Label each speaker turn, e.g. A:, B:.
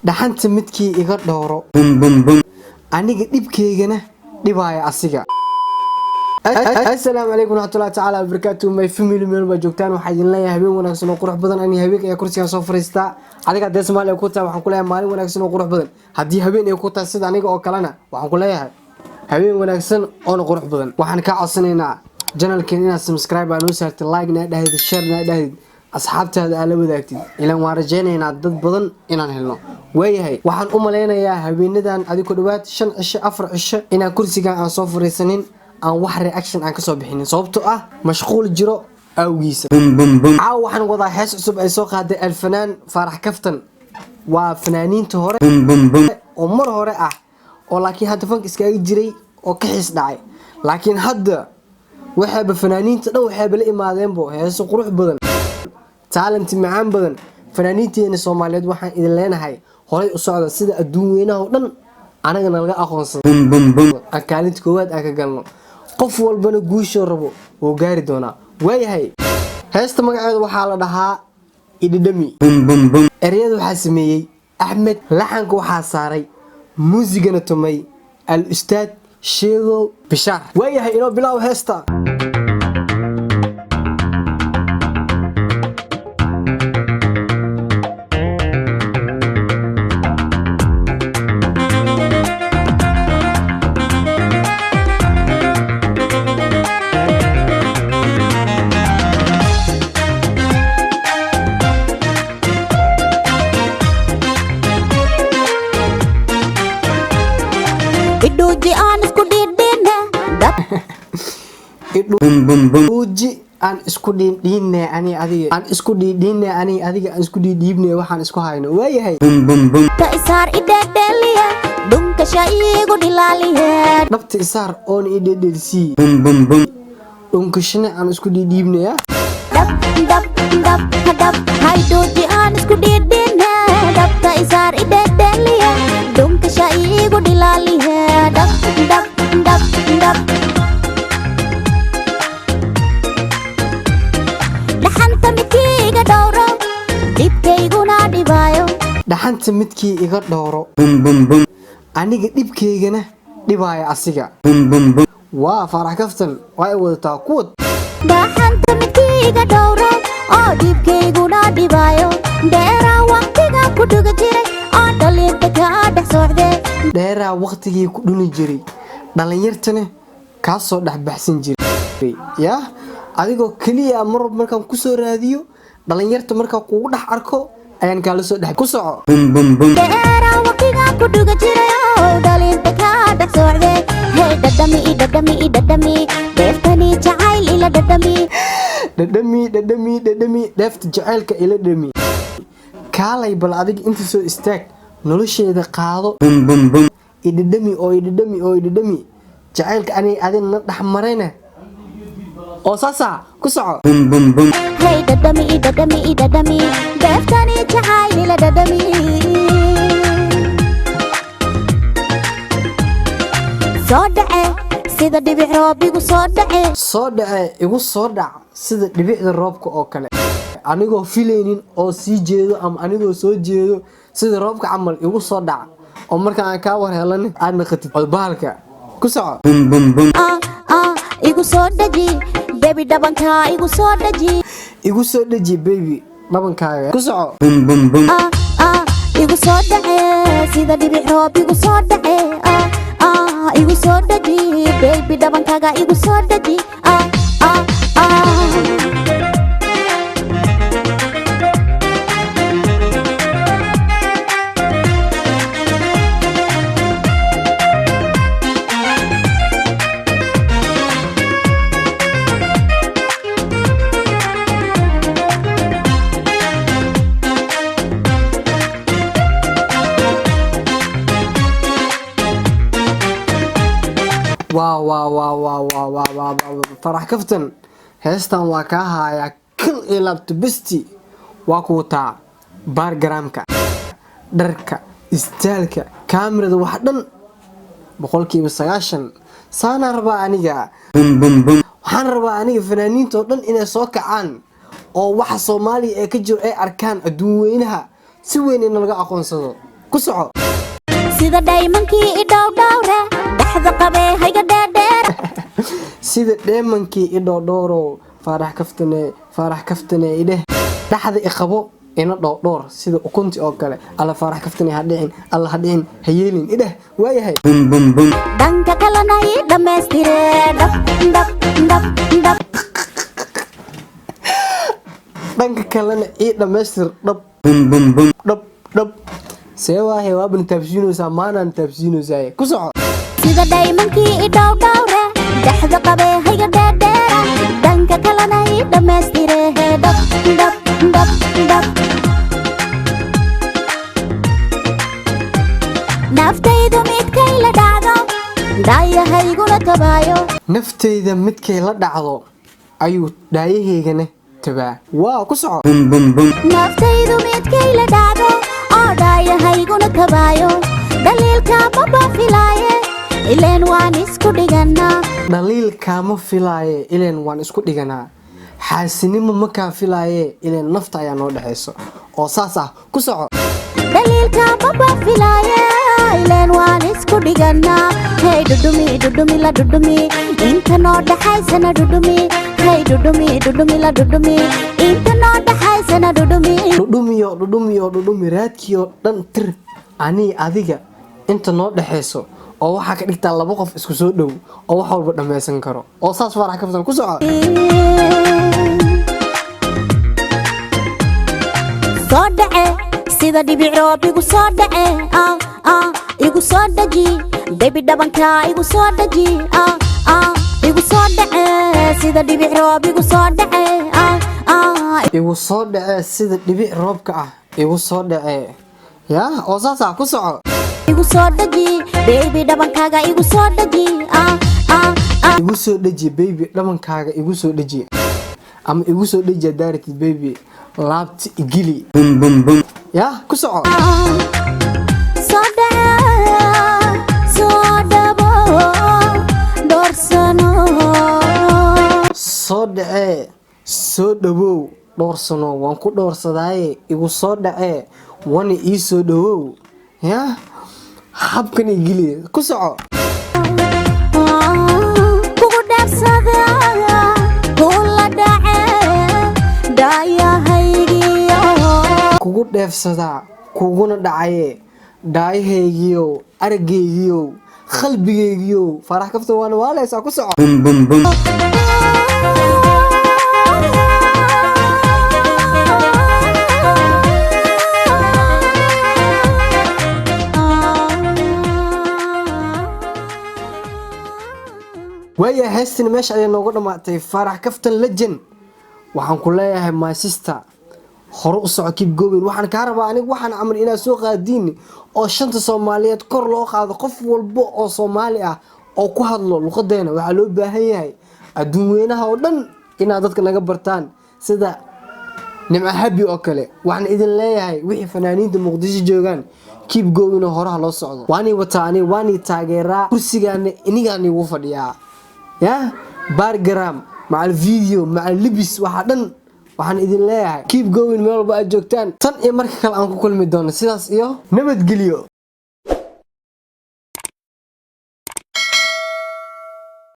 A: dhaxanta midkii iga dhowro aniga dhibkeygana dhibaya asiga. Assalaamu alaykum warahmatullahi ta'ala wabarakatuh. My family member joogtaan waxaan idin leeyahay habeen wanaagsan oo qurux badan. Ani habeenka ayaa kursiga soo fariistaa adiga dad Soomaali ku taa waxaan ku leeyahay maalin wanaagsan oo qurux badan. Haddii habeen ay ku taa sida aniga oo kalena waxaan ku leeyahay habeen wanaagsan oo qurux badan. Waxaan ka codsanaynaa channelkan inaad subscribe aan u saartid, like na dhahid, share na dhahid, asxaabtaada aad la wadaagtid. Ilaan waan rajaynaynaa dad badan inaan helno. Waayahay waxaan u maleynayaa habeenadan adigu dhawaad 5 cisho 4 cisho inaan kursiga aan soo fariisanin aan wax reaction aan ka soo bixinin sababtoo ah mashquul jiro awgiisa. Waxaan wadaa hees cusub ay soo qaaday alfanaan Farax Kaftan. waa fanaaniinta hore oo mar hore ah oo laakiin hadda fank iskaga jiray oo ka xiis dhacay, laakiin hadda waxaba fanaaniinta dhan waxaba la imaadeen bo heeso qurux badan, talent macaan badan. fanaaniinteena Soomaaliyeed waxaan idin leenahay horay u socda sida adduun weynaha oo dhan anaga naga aqoonsan akaalinta koowaad aan ka galno. qof walbana guusho rabo oo gaari doona. waayahay heesta magaceedu waxaa la dhahaa Ididami. ereyada waxaa sameeyay Axmed, laxanka waxaa saaray, muusigana tumay al ustaad Sheego Bishaar. waayahay inoo bilow heesta. Uji aan isku dhiidhiinay ani adiga aan isku dhiidhiibnay waxaan isku hayno. waayahay dhabta isaar oon idheedheelsii dhunkashana aan isku dhiidhiibnay dhaxanta midkii iga dhowro aniga dhibkeygana dhibaya asiga. waa Farax Kaftan way wadataa kuwad. dhaxanta midkii iga dhowro oo dhibkeyguna dhibayo dheera waqtiga ku dhuga jiray oo dhalinta ka dhex socday. dheera waqtigii ku dhuni jiray dhalinyartana ka soo dhex baxsan jiray. yaa adigoo kaliya markaan ku soo raadiyo dhalinyarta markaan kugu dhex arko ayaan kala soo dhex ku soco. dheera waqtiga ku dhuga jiray oo dhalinta ka dhex socday. hey dhadhami deeftani jacayl ila dhadhami deefta jacaylka ila dhadhami. kaalay bal adiga inta soo istaag nolosheeda qaado. idhadhami jacaylka ani adina dhex marayna oo saasa ku soco. hey dhadhami deeftani jacayl ila dhadhami. soo dhace sida dhibic roob igu soo dhace igu soo dhac sida dhibicda roobka oo kale, anigoo filaynin oo sii jeedo ama anigoo soo jeedo sida roobka camal igu soo dhac oo marka aan ka war helan aad naqatid bahalka ku soco. igu soo dhaji baby dhabanka igu soo dhaji baby dhabankaaga ku soco. igu soo dhace sida dhibic roob igu soo dhace igu soo dhaji baby dhabankaaga igu soo dhaji. Farax Kaftan heestan waa ka haya kal ilabta besti waa ku taa bargramka dharka istaalka kaamirada wax dhan 90% saana rabaa aniga waxaan rabaa aniga fanaaniinta oo dhan inay soo kacaan oo waxa Soomaaliya ee ka jiro ay arkaan adduun weynaha si weyn in laga aqoonsado ku soco
B: sida diamondkii idhowdhowra dhaxda qabee hayga dheerdheer
A: sida diamondkii idhowdhowro farax kaftane ideh dhaxda iqabo ina dhowdhowr sida ukunti oo kale alla farax kaftane ha dhicin alla ha dhicin ha yeelin ideh waayahay
B: dhanka kalena ii dhammaystire dhab
A: dhanka kalena ii dhammaystir dhab seewaahe waaban taabsiinaysaa maanaan taabsiinaysaa ku soco
B: sida diamondkii idhowdhowra dhaxda qabee hayga dheerdheera dhanka kalena ii dhammaystire dhab naftaydu midkay la dhacdo dhaayahayguna tabaayo
A: naftayda midkay la dhacdo ayuu dhaayahaygana tabaa waa ku soco
B: naftaydu midkay la dhacdo oo dhaayahayguna tabaayo dhaliilka maba filaaye ileen waan isku dhiganaa
A: dhaliilkaama filaaye ileen waan isku dhiganaa xaasinimo makaa filaaye ileen nafta ayaa noo dhexayso oo saas ah ku soco
B: dhaliilka maba filaaye ileen waan isku dhiganaa hey dhudhumi la dhudhumi inta noo dhaxaysana dhudhumi hey dhudhumi la dhudhumi inta noo dhaxaysana
A: dhudhumi raadkiyo dhan tir anii adiga inta noo dhexayso oo waxaa ka dhigtaa laba qof isku soo dhow oo wax walba dhammaysan karo oo saas farax kaftan ku soco
B: soo dhace sida dhibic roob igu soo dhace igu soo dhaji baby dhabanka igu soo dhaji igu soo dhace sida dhibic roob igu soo dhace
A: igu soo dhace sida dhibic roobka ah igu soo dhace yaa oo saas ah ku soco
B: igu soo dhaji baby dhabankaaga igu soo dhaji
A: igu soo dhaji baby dhabankaaga igu soo dhaji ama igu soo dhaji daaratid baby laabti igili yaa ku soco
B: soo dhace soo dhabo doorsano
A: soo dhace soo dhawow dhowr sano waan ku dhowrsadaaye igu soo dhace wana ii soo dhawow yaa habkan igili ku soco
B: kugu dheersada kula dhace dhaayahaygiyo
A: kugu dheefsadaa kuguna dhacaye dhaayahaygiyo aragaygiyo qalbigaygiyo farax kaftan waana waaleysaa ku soco waaya heestan meesha ayay noogu dhamaatay farax kaftan legend waxaan ku leeyahay my sister hore u soco keep going waxaan ka rabaa aniga waxaan amar inaad soo qaadiin oo shanta Soomaaliyeed kor loo qaado qof walba oo Soomaali ah oo ku hadlo luqadeena waxa loo baahan yahay adduun weynaha oo dhan inaad dadka naga bartaan sida nimca habi oo kale waxaan idin leeyahay wixii fanaaniinta Muqdisho joogan keep going oo horaha loo socdo waani wataani waani taageeraa kursigaana inigaan igu fadhiyaa يا بارجرام مع الفيديو مع اللبس وحدن waxaan idin leeyahay keep going meel walba aad joogtaan tan iyo markii kale aan ku kulmi doono sidaas iyo nabad geliyo